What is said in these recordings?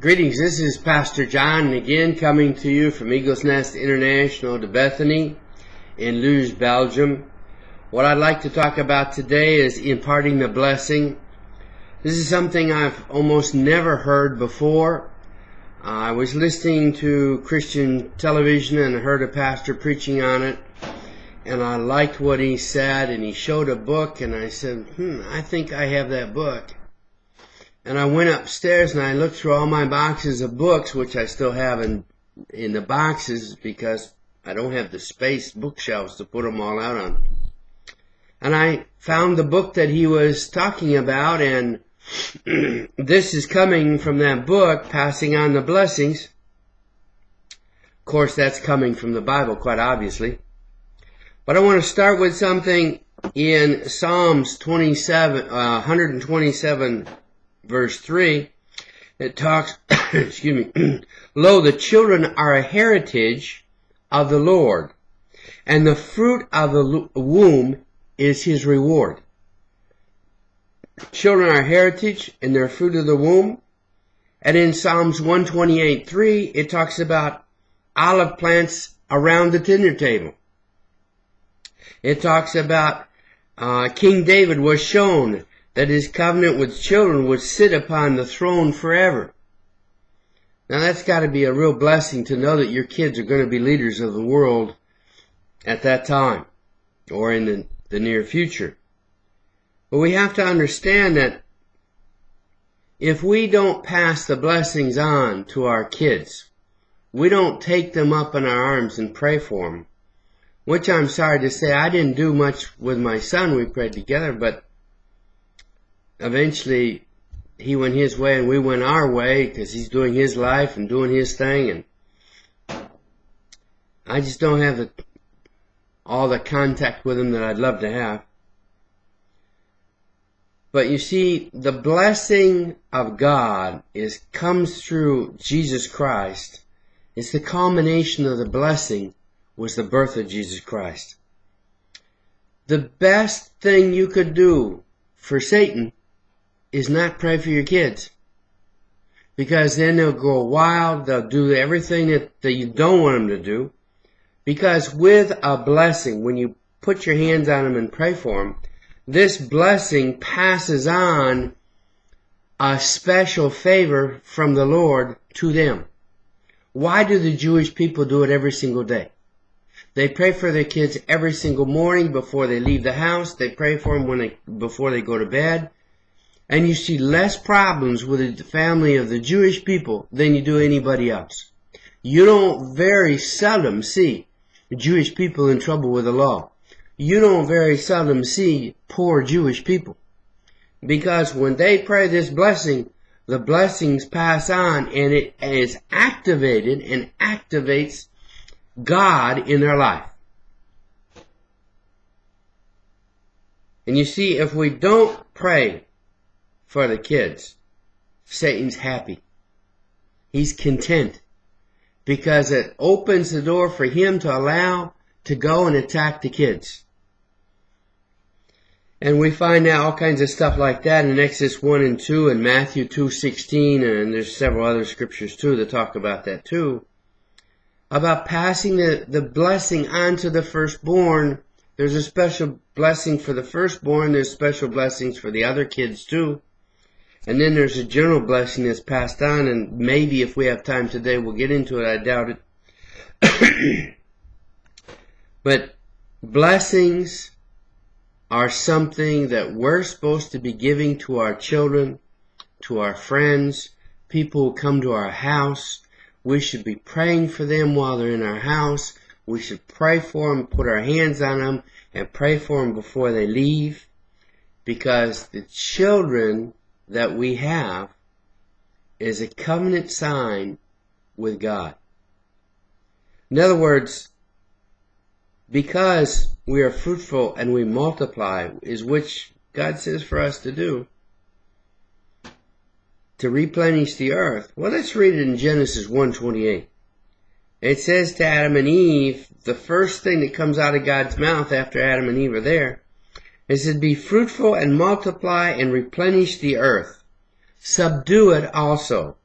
Greetings, this is Pastor John, again coming to you from Eagle's Nest International to Bethany in Luz, Belgium. What I'd like to talk about today is imparting the blessing. This is something I've almost never heard before. I was listening to Christian television and heard a pastor preaching on it, and I liked what he said, and he showed a book, and I said, I think I have that book. And I went upstairs and I looked through all my boxes of books, which I still have in the boxes because I don't have the space, bookshelves to put them all out on. And I found the book that he was talking about, and this is coming from that book, Passing on the Blessings. Of course, that's coming from the Bible, quite obviously. But I want to start with something in Psalms 127, verse 3. It talks, Lo, the children are a heritage of the Lord, and the fruit of the womb is his reward. Children are heritage, and they're fruit of the womb. And in Psalms 128:3, it talks about olive plants around the dinner table. It talks about King David was shown that his covenant with children would sit upon the throne forever. Now that's got to be a real blessing to know that your kids are going to be leaders of the world at that time, or in the near future. But we have to understand that if we don't pass the blessings on to our kids, we don't take them up in our arms and pray for them, which I'm sorry to say I didn't do much with my son. We prayed together, but eventually he went his way and we went our way because he's doing his life and doing his thing, and I just don't have all the contact with him that I'd love to have. But you see, the blessing of God comes through Jesus Christ. It's the culmination of the blessing was the birth of Jesus Christ. The best thing you could do for Satan is not pray for your kids, because then they'll go wild. They'll do everything that you don't want them to do, because with a blessing, when you put your hands on them and pray for them, this blessing passes on a special favor from the Lord to them. Why do the Jewish people do it every single day? They pray for their kids every single morning before they leave the house. They pray for them before they go to bed. And you see less problems with the family of the Jewish people than you do anybody else. You don't very seldom see Jewish people in trouble with the law. You don't very seldom see poor Jewish people. Because when they pray this blessing, the blessings pass on, and it is activated and activates God in their life. And you see, if we don't pray for the kids, Satan's happy. He's content, because it opens the door for him to allow to go and attack the kids. And we find out all kinds of stuff like that in Exodus 1 and 2 and Matthew 2:16, and there's several other scriptures too that talk about that too, about passing the blessing on to the firstborn. There's a special blessing for the firstborn. There's special blessings for the other kids too. And then there's a general blessing that's passed on, and maybe if we have time today we'll get into it. I doubt it. But blessings are something that we're supposed to be giving to our children, to our friends, people who come to our house. We should be praying for them while they're in our house. We should pray for them, put our hands on them, and pray for them before they leave. Because the children that we have is a covenant sign with God. In other words, because we are fruitful and we multiply, is which God says for us to do, to replenish the earth. Well, let's read it in Genesis 1:28. It says to Adam and Eve, the first thing that comes out of God's mouth after Adam and Eve are there, it said, be fruitful and multiply and replenish the earth. Subdue it also,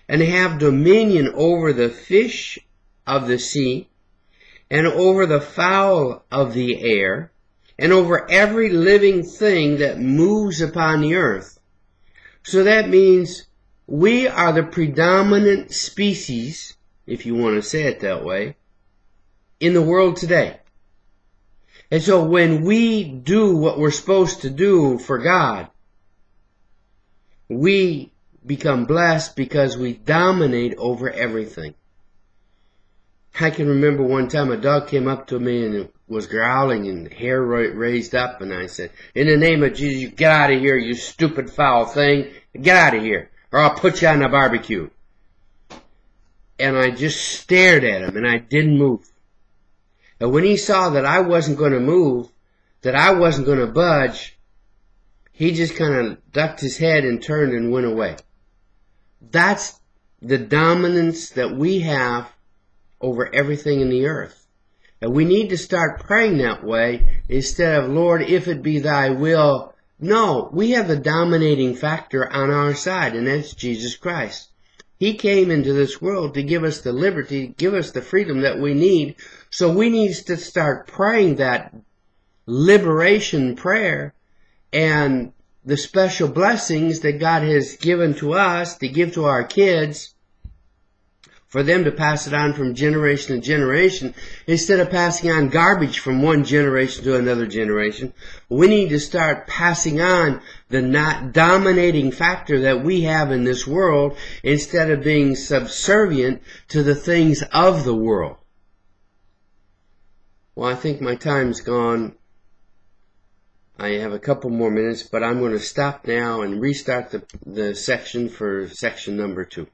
and have dominion over the fish of the sea, and over the fowl of the air, and over every living thing that moves upon the earth. So that means we are the predominant species, if you want to say it that way, in the world today. And so when we do what we're supposed to do for God, we become blessed because we dominate over everything. I can remember one time a dog came up to me and was growling and hair raised up, and I said, "In the name of Jesus, you get out of here, you stupid foul thing. Get out of here, or I'll put you on the barbecue." And I just stared at him, and I didn't move. And when he saw that I wasn't going to move, that I wasn't going to budge, he just kind of ducked his head and turned and went away. That's the dominance that we have over everything in the earth. And we need to start praying that way instead of, "Lord, if it be thy will." No, we have the dominating factor on our side, and that's Jesus Christ. He came into this world to give us the liberty, give us the freedom that we need. So we need to start praying that liberation prayer and the special blessings that God has given to us to give to our kids, for them to pass it on from generation to generation, instead of passing on garbage from one generation to another generation. We need to start passing on the not dominating factor that we have in this world, instead of being subservient to the things of the world. Well, I think my time's gone. I have a couple more minutes, but I'm going to stop now and restart the section for section number 2.